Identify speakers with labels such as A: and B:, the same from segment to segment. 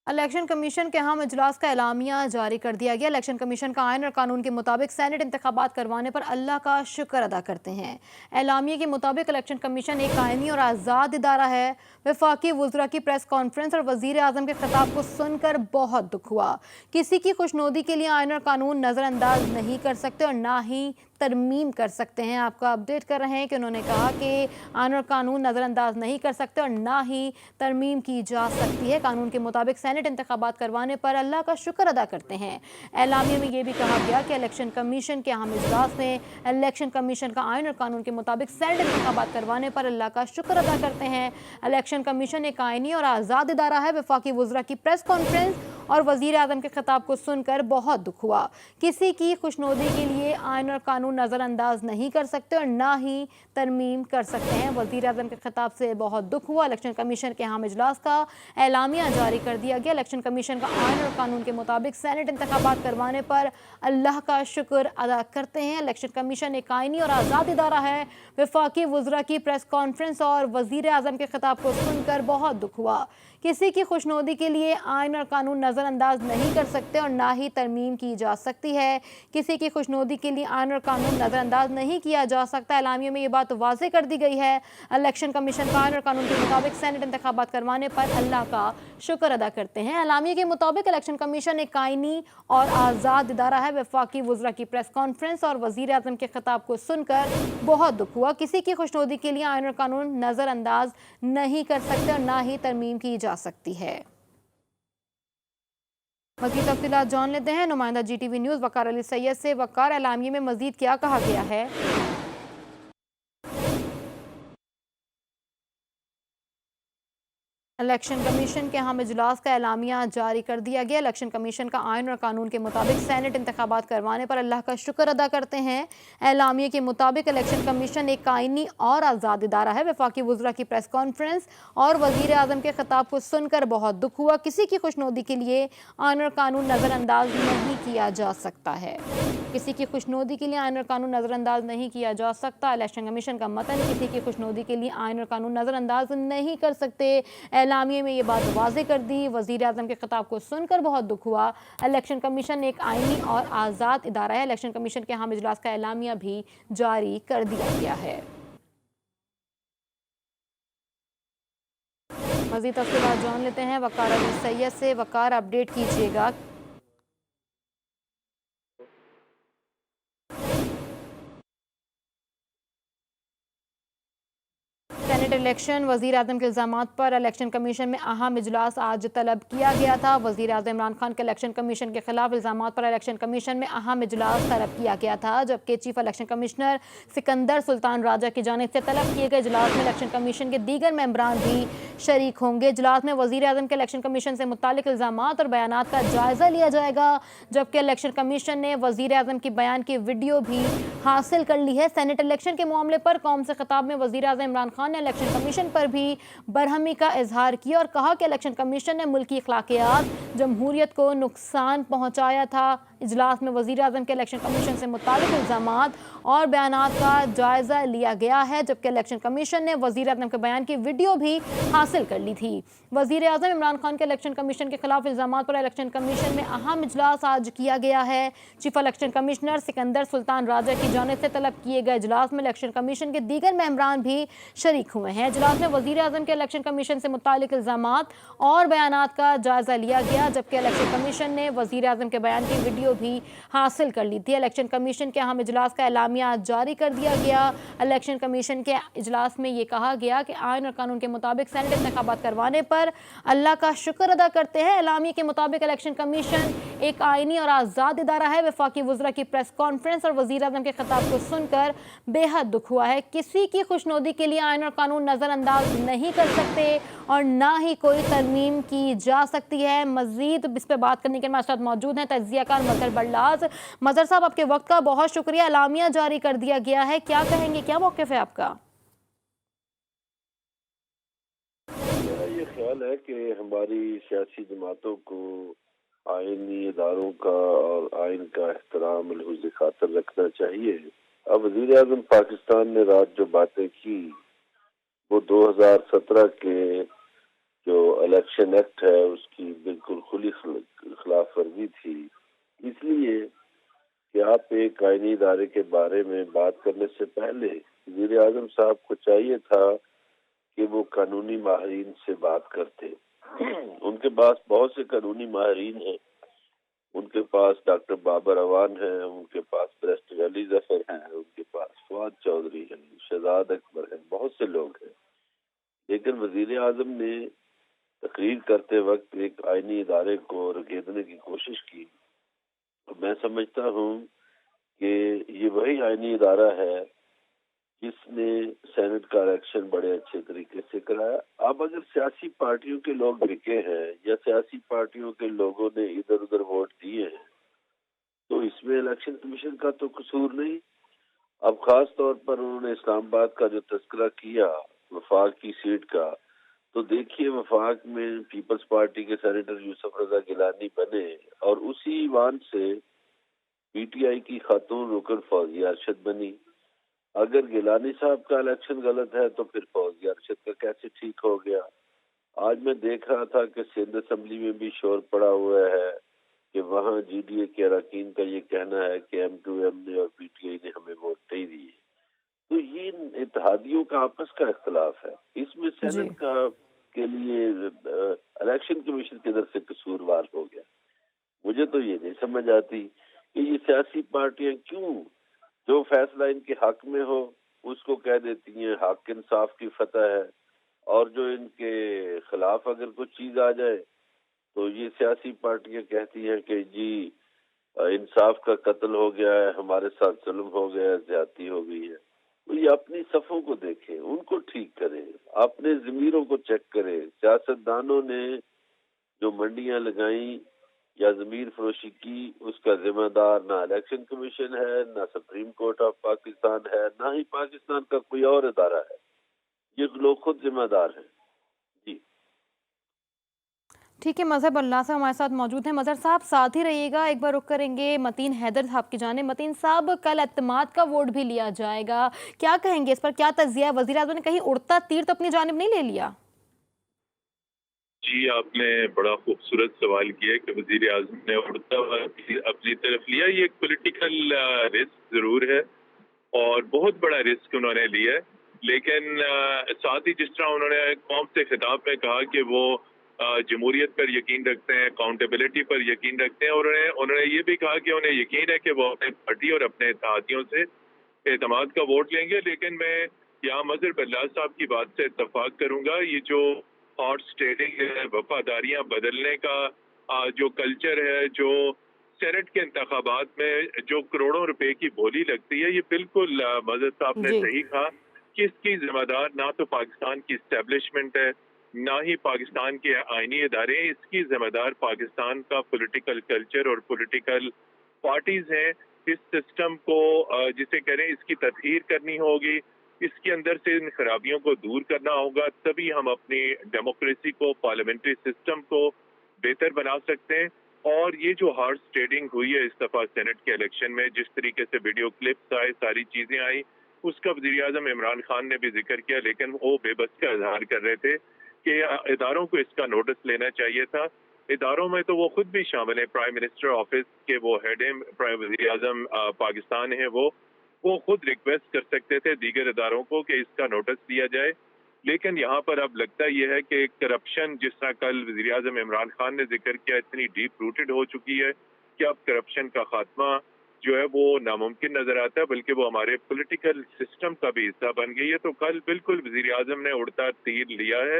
A: Election commission کے اہم اجلاس کا اعلامیہ جاری کر دیا گیا۔ الیکشن کمیشن کا آئین اور قانون کے مطابق سینٹ انتخابات کروانے پر اللہ کا شکر ادا کرتے ہیں۔ اعلامیے کے مطابق الیکشن کمیشن ایک آئینی اور آزاد ادارہ ہے۔ وفاقی وزراء کی پریس کانفرنس اور وزیر اعظم کے خطاب کو سن کر بہت دکھ ہوا۔ کسی کی خوشنودی کے لیے آئین اور قانون نظر انداز نہیں کر سکتے اور نہ ہی ترمیم کر سکتے ہیں۔ آپ کو اپڈیٹ کر رہے ہیں کہ انہوں نے کہا کہ آئین اور قانون نظر انداز نہیں کر سکتے اور نہ ہی ترمیم کی جا سکتی ہے۔ قانون کے مطابق سینٹ انتخابات کروانے پر اللہ کا شکر ادا کرتے ہیں۔ اعلامیے میں یہ بھی کہا گیا کہ الیکشن کمیشن کے اہم اجلاس میں الیکشن کمیشن کا آئین اور قانون کے مطابق سینٹ انتخابات کروانے پر اللہ کا شکر ادا کرتے ہیں۔ الیکشن کمیشن ایک آئینی اور آزاد ادارہ ہے۔ وفاقی وزراء کی پریس کانفرنس اور وزیر اعظم کے خطاب کو سن کر بہت دکھ ہوا۔ کسی کی خوشنودی کے لیے آئین اور قانون نظر انداز نہیں کر سکتے اور نہ ہی ترمیم کر سکتے ہیں۔ وزیر اعظم کے خطاب سے بہت دکھ ہوا۔ الیکشن کمیشن کے اہم اجلاس کا اعلامیہ جاری کر دیا گیا۔ الیکشن کمیشن کا آئین اور قانون کے مطابق سینٹ انتخابات کروانے پر اللہ کا شکر ادا کرتے ہیں۔ الیکشن کمیشن ایک آئینی اور آزاد ادارہ ہے۔ وفاقی وزراء کی پریس کانفرنس اور وزیر اعظم کے خطاب کو سن کر بہت دکھ ہوا۔ کسی کی خوشنودی کے لیے آئین اور قانون نظر انداز نہیں کر سکتے اور نہ ہی ترمیم کی جا سکتی ہے۔ کسی کی خوشنودی کے لیے آئین اور قانون نظر انداز نہیں کیا جا سکتا۔ اعلامیے میں یہ بات واضح کر دی گئی ہے۔ الیکشن کمیشن کا آئین اور قانون کے مطابق سینٹ انتخابات کروانے پر اللہ کا شکر ادا کرتے ہیں۔ اعلامیے کے مطابق الیکشن کمیشن ایک آئینی اور آزاد ادارہ ہے۔ وفاقی وزراء کی پریس کانفرنس اور وزیر اعظم کے خطاب کو سن کر بہت دکھ ہوا۔ کسی کی خوشنودی کے لیے آئین اور قانون نظر انداز نہیں کر سکتے اور نہ ہی ترمیم کی جا سکتی ہے۔ مزید تفصیلات جان لیتے ہیں نمائندہ جی ٹی وی نیوز وقار علی سید سے۔ وقار، اعلامیے میں مزید کیا کہا گیا ہے؟ الیکشن کمیشن کے اہم اجلاس کا اعلامیہ جاری کر دیا گیا۔ الیکشن کمیشن کا آئین اور قانون کے مطابق سینٹ انتخابات کروانے پر اللہ کا شکر ادا کرتے ہیں۔ اعلامیے کے مطابق الیکشن کمیشن ایک آئینی اور آزاد ادارہ ہے۔ وفاقی وزراء کی پریس کانفرنس اور وزیر اعظم کے خطاب کو سن کر بہت دکھ ہوا۔ کسی کی خوشنودی کے لیے آئین اور قانون نظر انداز نہیں کیا جا سکتا ہے۔ کسی کی خوشنودی کے لیے آئین اور قانون نظر انداز نہیں کیا جا سکتا۔ الیکشن کمیشن کا متن کسی کی خوشنودی کے لیے آئین اور قانون نظر انداز نہیں کر سکتے۔ اعلامیے میں یہ بات واضح کر دی۔ وزیر اعظم کے خطاب کو سن کر بہت دکھ ہوا۔ الیکشن کمیشن ایک آئینی اور آزاد ادارہ ہے۔ الیکشن کمیشن کے اہم اجلاس کا اعلامیہ بھی جاری کر دیا گیا ہے۔ مزید تفصیلات جان لیتے ہیں وقار علی سید سے۔ وقار، اپڈیٹ کیجیے گا۔ سینٹ الیکشن، وزیر اعظم کے الزامات پر الیکشن کمیشن میں اہم اجلاس آج طلب کیا گیا تھا۔ وزیر اعظم عمران خان کے الیکشن کمیشن کے خلاف الزامات پر الیکشن کمیشن میں اہم اجلاس طلب کیا گیا تھا، جبکہ چیف الیکشن کمشنر سکندر سلطان راجہ کی جانب سے طلب کیے گئے اجلاس میں الیکشن کمیشن کے دیگر ممبران بھی شریک ہوں گے۔ اجلاس میں وزیر اعظم کے الیکشن کمیشن سے متعلق الزامات اور بیانات کا جائزہ لیا جائے گا، جبکہ الیکشن کمیشن نے وزیر اعظم کی بیان کی ویڈیو بھی حاصل کر لی ہے۔ سینٹ الیکشن کے معاملے پر قوم سے خطاب میں وزیر اعظم عمران خان نے الیکشن کمیشن پر بھی برہمی کا اظہار کیا اور کہا کہ الیکشن کمیشن نے ملکی اخلاقیات، جمہوریت کو نقصان پہنچایا تھا۔ اجلاس میں وزیر اعظم کے الیکشن کمیشن سے متعلق الزامات اور بیانات کا جائزہ لیا گیا ہے، جبکہ الیکشن کمیشن نے وزیر اعظم کے بیان کی ویڈیو بھی حاصل کر لی تھی۔ وزیر اعظم عمران خان کے الیکشن کمیشن کے خلاف الزامات پر الیکشن کمیشن میں اہم اجلاس آج کیا گیا ہے۔ چیف الیکشن کمشنر سکندر سلطان راجہ کی جانب سے طلب کیے گئے اجلاس میں الیکشن کمیشن کے دیگر ممبران بھی شریک ہوئے ہیں۔ اجلاس میں وزیر اعظم کے الیکشن کمیشن سے متعلق الزامات اور بیانات کا جائزہ لیا گیا، جبکہ الیکشن کمیشن نے وزیر اعظم کے بیان کی ویڈیو بھی حاصل کر لی تھی۔ الیکشن کمیشن کے اہم اجلاس کا اعلامیہ جاری کر دیا گیا۔ الیکشن کمیشن کے اجلاس میں یہ کہا گیا کہ آئین اور قانون کے مطابق سینٹ انتخابات کروانے پر اللہ کا شکر ادا کرتے ہیں۔ اعلامیے کے مطابق الیکشن کمیشن ایک آئینی اور آزاد ادارہ ہے۔ وفاقی وزراء کی پریس کانفرنس اور وزیر اعظم کے خطاب کو سن کر بے حد دکھ ہوا ہے۔ کسی کی خوشنودی کے لیے آئین اور قانون نظر انداز نہیں کر سکتے اور نہ ہی کوئی ترمیم کی جا سکتی ہے۔ مزید اس پہ بات کرنے کے ہمارے ساتھ موجود ہیں تجزیہ کار مظہر بڑلاز۔ مظہر صاحب، آپ کے وقت کا بہت شکریہ۔ اعلامیہ جاری کر دیا گیا ہے، کیا کہیں گے، کیا موقف ہے آپ کا؟
B: میرا یہ خیال ہے کہ ہماری سیاسی جماعتوں کو آئینی اداروں کا اور آئین کا احترام ملحوظ خاطر رکھنا چاہیے۔ اب وزیر اعظم پاکستان نے رات جو باتیں کی وہ 2017 کے جو الیکشن ایکٹ ہے اس کی بالکل آپ ایک آئینی ادارے کے بارے میں بات کرنے سے پہلے وزیر اعظم صاحب کو چاہیے تھا کہ وہ قانونی ماہرین سے بات کرتے. ان کے پاس بہت سے قانونی ماہرین ہیں. ان کے پاس ڈاکٹر بابر اوان ہیں، ان کے پاس بیرسٹر علی ظفر ہیں، ان کے پاس فواد چودھری ہیں، شہزاد اکبر ہیں، بہت سے لوگ ہیں. لیکن وزیر اعظم نے تقریر کرتے وقت ایک آئینی ادارے کو رگیدنے کی کوشش کی. میں سمجھتا ہوں کہ یہ وہی آئینی ادارہ ہے جس نے سینٹ کا الیکشن بڑے اچھے طریقے سے کرایا. اب اگر سیاسی پارٹیوں کے لوگ بکے ہیں یا سیاسی پارٹیوں کے لوگوں نے ادھر ادھر ووٹ دیے ہیں تو اس میں الیکشن کمیشن کا تو قصور نہیں. اب خاص طور پر انہوں نے اسلام آباد کا جو تذکرہ کیا وفاق کی سیٹ کا، تو دیکھیے وفاق میں پیپلز پارٹی کے سینیٹر یوسف رضا گیلانی بنے اور اسی ایوان سے پی ٹی آئی کی خاتون رکن فوزیہ ارشد بنی. اگر گیلانی صاحب کا الیکشن غلط ہے تو پھر فوزیہ ارشد کا کیسے ٹھیک ہو گیا؟ آج میں دیکھ رہا تھا کہ سندھ اسمبلی میں بھی شور پڑا ہوا ہے کہ وہاں جی ڈی اے کے اراکین کا یہ کہنا ہے کہ ایم ٹو ایم نے اور پی ٹی آئی نے ہمیں ووٹ نہیں دیے. تو یہ اتحادیوں کا آپس کا اختلاف ہے. اس میں
A: جی.
B: سینٹ کا کے لیے الیکشن کمیشن کی طرف سے قصوروار ہو گیا. مجھے تو یہ نہیں سمجھ آتی کہ یہ سیاسی پارٹیاں کیوں جو فیصلہ ان کے حق میں ہو اس کو کہہ دیتی ہیں حق انصاف کی فتح ہے، اور جو ان کے خلاف اگر کچھ چیز آ جائے تو یہ سیاسی پارٹیاں کہتی ہیں کہ جی انصاف کا قتل ہو گیا ہے، ہمارے ساتھ ظلم ہو گیا ہے، زیادتی ہو گئی ہے. تو یہ اپنی صفوں کو دیکھیں، ان کو ٹھیک کریں، اپنے ضمیروں کو چیک کریں. سیاستدانوں نے جو منڈیاں لگائیں یا ضمیر فروشی کی اس کا ذمہ دار نہ الیکشن کمیشن ہے، نہ سپریم کورٹ آف پاکستان ہے، نہ ہی پاکستان کا کوئی اور ادارہ ہے. یہ لوگ خود ذمہ دار ہیں. جی
A: ٹھیک ہے، مظہر اللہ صاحب ہمارے ساتھ موجود ہیں. مظہر صاحب ساتھ ہی رہیے گا، ایک بار رک کریں گے متین حیدر صاحب کی جانب. متین صاحب، کل اعتماد کا ووٹ بھی لیا جائے گا، کیا کہیں گے اس پر؟ کیا تجزیہ ہے؟ وزیر اعظم نے کہیں اڑتا تیر تو اپنی جانب نہیں لے لیا؟
C: جی، آپ نے بڑا خوبصورت سوال کیا کہ وزیر اعظم نے اڑتا ہوا اپنی طرف لیا. یہ ایک پولیٹیکل رسک ضرور ہے اور بہت بڑا رسک انہوں نے لیا ہے، لیکن ساتھ ہی جس طرح انہوں نے قوم سے خطاب میں کہا کہ وہ جمہوریت پر یقین رکھتے ہیں، اکاؤنٹیبلٹی پر یقین رکھتے ہیں، اور انہوں نے یہ بھی کہا کہ انہیں یقین ہے کہ وہ اپنے پارٹی اور اپنے اتحادیوں سے اعتماد کا ووٹ لیں گے. لیکن میں یہاں مظہر بلال صاحب کی بات سے اتفاق کروں گا. یہ جو ہارس ٹریڈنگ ہے، وفاداریاں بدلنے کا جو کلچر ہے، جو سینٹ کے انتخابات میں جو کروڑوں روپے کی بولی لگتی ہے، یہ بالکل مظہر صاحب نے
A: جی.
C: صحیح کہا کہ اس کی ذمہ دار نہ تو پاکستان کی اسٹیبلشمنٹ ہے، نہ ہی پاکستان کے آئینی ادارے ہیں. اس کی ذمہ دار پاکستان کا پولیٹیکل کلچر اور پولیٹیکل پارٹیز ہیں. اس سسٹم کو جسے کہہ رہے ہیں اس کی تطہیر کرنی ہوگی، اس کے اندر سے ان خرابیوں کو دور کرنا ہوگا، تبھی ہم اپنی ڈیموکریسی کو، پارلیمنٹری سسٹم کو بہتر بنا سکتے ہیں. اور یہ جو ہارس ٹریڈنگ ہوئی ہے اس دفعہ سینٹ کے الیکشن میں، جس طریقے سے ویڈیو کلپس آئے، ساری چیزیں آئیں، اس کا وزیر اعظم عمران خان نے بھی ذکر کیا، لیکن وہ بے بس کا اظہار کر رہے تھے کہ اداروں کو اس کا نوٹس لینا چاہیے تھا. اداروں میں تو وہ خود بھی شامل ہیں، پرائم منسٹر آفس کے وہ ہیڈ ہیں، وزیر اعظم پاکستان ہیں، وہ خود ریکویسٹ کر سکتے تھے دیگر اداروں کو کہ اس کا نوٹس دیا جائے. لیکن یہاں پر اب لگتا یہ ہے کہ کرپشن، جس طرح کل وزیر اعظم عمران خان نے ذکر کیا، اتنی ڈیپ روٹڈ ہو چکی ہے کہ اب کرپشن کا خاتمہ جو ہے وہ ناممکن نظر آتا ہے، بلکہ وہ ہمارے پولیٹیکل سسٹم کا بھی حصہ بن گئی ہے. تو کل بالکل وزیر اعظم نے اڑتا تیر لیا ہے،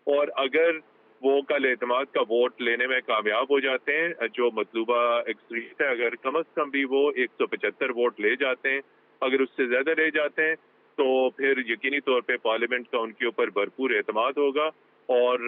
C: اور اگر وہ کل اعتماد کا ووٹ لینے میں کامیاب ہو جاتے ہیں، جو مطلوبہ اکثریت ہے، اگر کم از کم بھی وہ 175 ووٹ لے جاتے ہیں، اگر اس سے زیادہ لے جاتے ہیں، تو پھر یقینی طور پہ پارلیمنٹ کا ان کے اوپر بھرپور اعتماد ہوگا. اور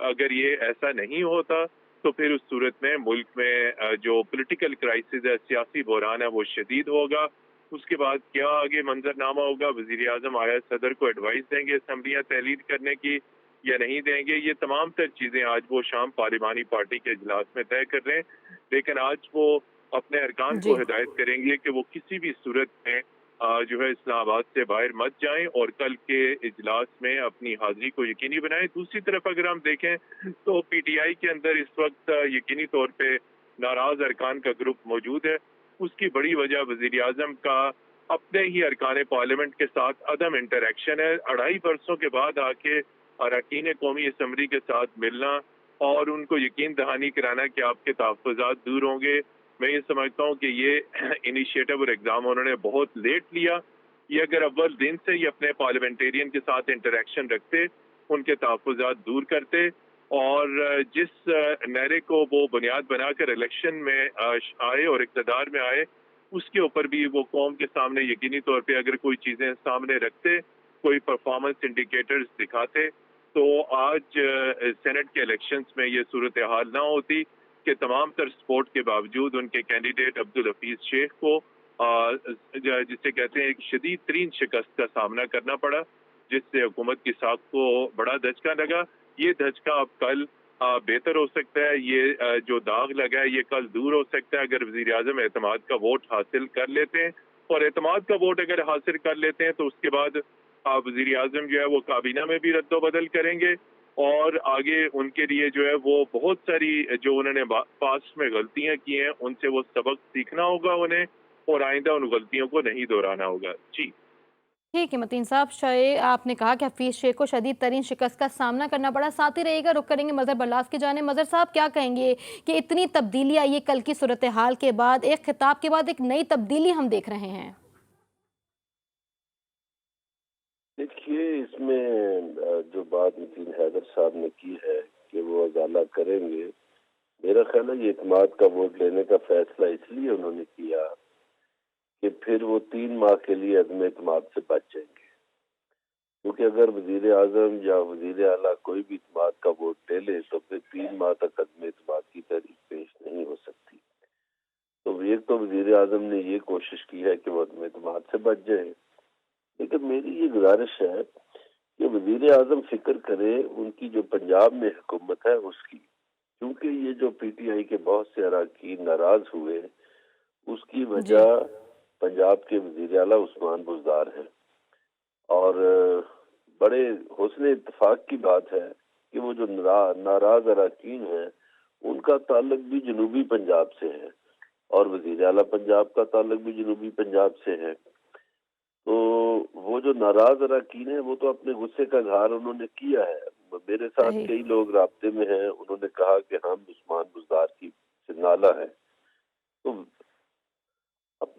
C: اگر یہ ایسا نہیں ہوتا تو پھر اس صورت میں ملک میں جو پولیٹیکل کرائسس ہے، سیاسی بحران ہے، وہ شدید ہوگا. اس کے بعد کیا آگے منظرنامہ ہوگا؟ وزیر اعظم آیا صدر کو ایڈوائس دیں گے اسمبلیاں تحلیل کرنے کی یا نہیں دیں گے؟ یہ تمام تر چیزیں آج وہ شام پارلیمانی پارٹی کے اجلاس میں طے کر رہے ہیں. لیکن آج وہ اپنے ارکان
A: جی.
C: کو ہدایت کریں گے کہ وہ کسی بھی صورت میں جو ہے اسلام آباد سے باہر مت جائیں اور کل کے اجلاس میں اپنی حاضری کو یقینی بنائیں. دوسری طرف اگر ہم دیکھیں تو پی ٹی آئی کے اندر اس وقت یقینی طور پہ ناراض ارکان کا گروپ موجود ہے. اس کی بڑی وجہ وزیر اعظم کا اپنے ہی ارکان پارلیمنٹ کے ساتھ عدم انٹریکشن ہے. 2.5 برسوں کے بعد آ کے اراکین قومی اسمبلی کے ساتھ ملنا اور ان کو یقین دہانی کرانا کہ آپ کے تحفظات دور ہوں گے. میں یہ سمجھتا ہوں کہ یہ انیشیٹو اور اقدام انہوں نے بہت لیٹ لیا. یہ اگر اول دن سے ہی اپنے پارلیمنٹیرین کے ساتھ انٹریکشن رکھتے, ان کے تحفظات دور کرتے اور جس نعرے کو وہ بنیاد بنا کر الیکشن میں آئے اور اقتدار میں آئے, اس کے اوپر بھی وہ قوم کے سامنے یقینی طور پہ اگر کوئی چیزیں سامنے رکھتے, کوئی پرفارمنس انڈیکیٹرز دکھاتے, تو آج سینٹ کے الیکشنز میں یہ صورتحال نہ ہوتی کہ تمام تر سپورٹ کے باوجود ان کے کینڈیڈیٹ عبدالحفیظ شیخ کو جسے کہتے ہیں ایک شدید ترین شکست کا سامنا کرنا پڑا, جس سے حکومت کی ساکھ کو بڑا دھچکا لگا. یہ دھچکا اب کل بہتر ہو سکتا ہے, یہ جو داغ لگا ہے یہ کل دور ہو سکتا ہے اگر وزیر اعظم اعتماد کا ووٹ حاصل کر لیتے ہیں. اور اعتماد کا ووٹ اگر حاصل کر لیتے ہیں تو اس کے بعد وزیر اعظم جو ہے وہ کابینہ میں بھی رد و بدل کریں گے, اور آگے ان کے لیے جو ہے وہ بہت ساری جو انہوں نے پاسٹ میں غلطیاں کی ہیں ان سے وہ سبق سیکھنا ہوگا انہیں, اور آئندہ ان غلطیوں کو نہیں دہرانا ہوگا. جی
A: ٹھیک ہے متین صاحب, آپ نے کہا کہ حفیظ شیخ کو شدید ترین شکست کا سامنا کرنا پڑا. ساتھ ہی رہے گا, رخ کریں گے مظہر برلاس کی جانب. مظہر صاحب کیا کہیں گے کہ اتنی تبدیلی آئی ہے کل کی صورتحال کے بعد, ایک خطاب کے بعد ایک نئی تبدیلی ہم دیکھ رہے ہیں؟
B: دیکھیے, اس میں جو بات متین حیدر صاحب نے کی ہے کہ وہ ازالہ کریں گے, میرا خیال ہے یہ اعتماد کا ووٹ لینے کا فیصلہ اس لیے انہوں نے کیا کہ پھر وہ 3 ماہ کے لیے عدم اعتماد سے بچ جائیں گے. کیونکہ اگر وزیر اعظم یا وزیر اعلیٰ کوئی بھی اعتماد کا ووٹ لے لے تو پھر 3 ماہ تک عدم اعتماد کی تحریک پیش نہیں ہو سکتی. تو ایک تو وزیر اعظم نے یہ کوشش کی ہے کہ وہ عدم اعتماد سے بچ جائے, لیکن میری یہ گزارش ہے کہ وزیر اعظم فکر کرے ان کی جو پنجاب میں حکومت ہے اس کی, کیونکہ یہ جو پی ٹی آئی کے بہت سے اراکین ناراض ہوئے, اس کی وجہ پنجاب کے وزیر اعلیٰ عثمان بزدار ہیں. اور بڑے حسن اتفاق کی بات ہے کہ وہ جو ناراض اراکین ہیں ان کا تعلق بھی جنوبی پنجاب سے ہے اور وزیر اعلیٰ پنجاب کا تعلق بھی جنوبی پنجاب سے ہے. تو وہ جو ناراض اراکین ہیں وہ تو اپنے غصے کا اظہار انہوں نے کیا ہے. میرے ساتھ کئی لوگ رابطے میں ہیں, انہوں نے کہا کہ ہم عثمان بزدار کی سے نالا ہے. تو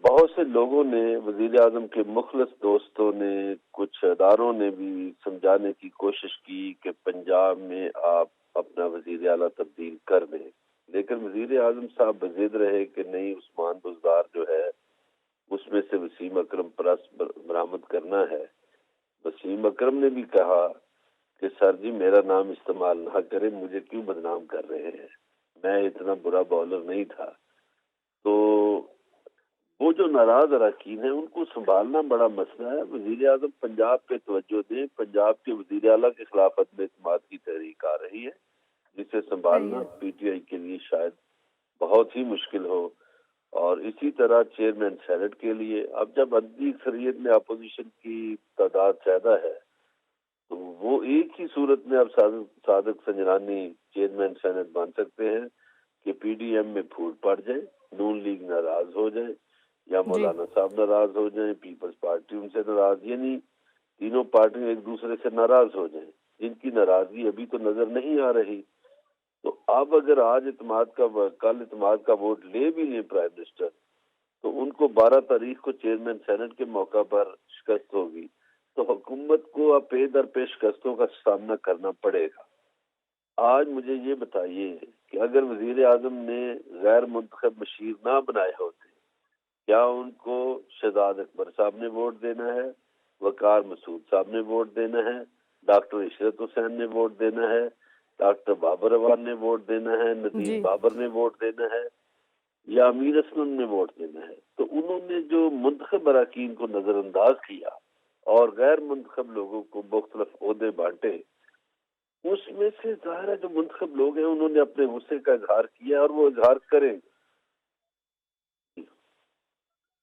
B: بہت سے لوگوں نے, وزیر اعظم کے مخلص دوستوں نے, کچھ اداروں نے بھی سمجھانے کی کوشش کی کہ پنجاب میں آپ اپنا وزیر اعلیٰ تبدیل کر دیں, لیکن وزیر اعظم صاحب بضد رہے کہ نہیں, عثمان بزدار جو ہے اس میں سے وسیم اکرم پرس برآمد کرنا ہے. وسیم اکرم نے بھی کہا کہ سر جی میرا نام استعمال نہ کریں, مجھے کیوں بدنام کر رہے ہیں, میں اتنا برا بالر نہیں تھا. تو وہ جو ناراض اراکین ہیں ان کو سنبھالنا بڑا مسئلہ ہے. وزیر اعظم پنجاب پہ توجہ دیں. پنجاب کے وزیر اعلیٰ کے خلاف عدم اعتماد کی تحریک آ رہی ہے جسے سنبھالنا پی ٹی آئی کے لیے شاید بہت ہی مشکل ہو, اور اسی طرح چیئرمین سینٹ کے لیے. اب جب عددی اکثریت میں اپوزیشن کی تعداد زیادہ ہے تو وہ ایک ہی صورت میں اب صادق سنجرانی چیئرمین سینٹ بن سکتے ہیں کہ پی ڈی ایم میں پھوٹ پڑ جائے, نون لیگ ناراض ہو جائے یا مولانا صاحب ناراض ہو جائیں, پیپلز پارٹی ان سے ناراض, یعنی تینوں پارٹیاں ایک دوسرے سے ناراض ہو جائیں, جن کی ناراضگی ابھی تو نظر نہیں آ رہی. تو اب اگر آج کل اعتماد کا ووٹ لے بھی لیں پرائم منسٹر, تو ان کو 12 تاریخ کو چیئرمین سینٹ کے موقع پر شکست ہوگی, تو حکومت کو اب پے در پے شکستوں کا سامنا کرنا پڑے گا. آج مجھے یہ بتائیے کہ اگر وزیر اعظم نے غیر منتخب مشیر نہ بنائے ہوتے, کیا ان کو شہزاد اکبر صاحب نے ووٹ دینا ہے, وقار مسعود صاحب نے ووٹ دینا ہے, ڈاکٹر عشرت حسین نے ووٹ دینا ہے, ڈاکٹر بابر اعوان نے ووٹ دینا ہے, ندیم بابر نے ووٹ دینا ہے, یا امیر اسلم نے ووٹ دینا ہے؟ تو انہوں نے جو منتخب اراکین کو نظر انداز کیا اور غیر منتخب لوگوں کو مختلف عہدے بانٹے, اس میں سے ظاہر ہے جو منتخب لوگ ہیں انہوں نے اپنے غصے کا اظہار کیا اور وہ اظہار کریں گے.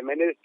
D: MNAs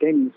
E: 10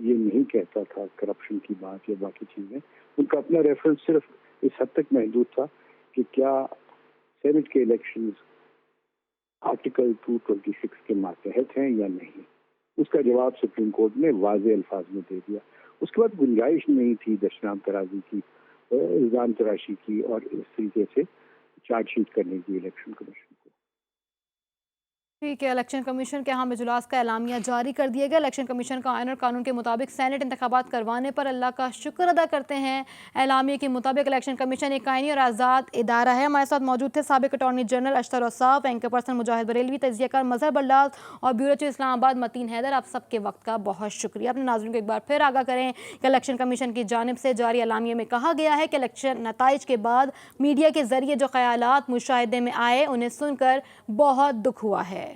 E: یہ نہیں کہتا تھا کرپشن کی بات یا باقی چیزیں. ان کا اپنا ریفرنس صرف اس حد تک محدود تھا کہ کیا سینٹ کے الیکشنز آرٹیکل 226 کے ماتحت ہیں یا نہیں. اس کا جواب سپریم کورٹ نے واضح الفاظ میں دے دیا. اس کے بعد گنجائش نہیں تھی دشنام ترازی کی، الزام تراشی کی اور اس طریقے سے چارج شیٹ کرنے کی الیکشن کمیشن کو.
A: ٹھیک ہے، الیکشن کمیشن کے ہم اجلاس کا اعلامیہ جاری کر دیا گیا. الیکشن کمیشن کا آئین اور قانون کے مطابق سینٹ انتخابات کروانے پر اللہ کا شکر ادا کرتے ہیں. اعلامیہ کے مطابق الیکشن کمیشن ایک آئینی اور آزاد ادارہ ہے. ہمارے ساتھ موجود تھے سابق اٹارنی جنرل اشتر اوصاف، اینکر پرسن مجاہد بریلوی، تجزیہ کار مظہر بلال اور بیورو چیف اسلام آباد متین حیدر. آپ سب کے وقت کا بہت شکریہ. اپنے ناظرین کو ایک بار پھر آگاہ کریں کہ الیکشن کمیشن کی جانب سے جاری اعلامیہ میں کہا گیا ہے کہ الیکشن نتائج کے بعد میڈیا کے ذریعے جو خیالات مشاہدے میں آئے انہیں سن کر بہت دکھ ہوا ہے.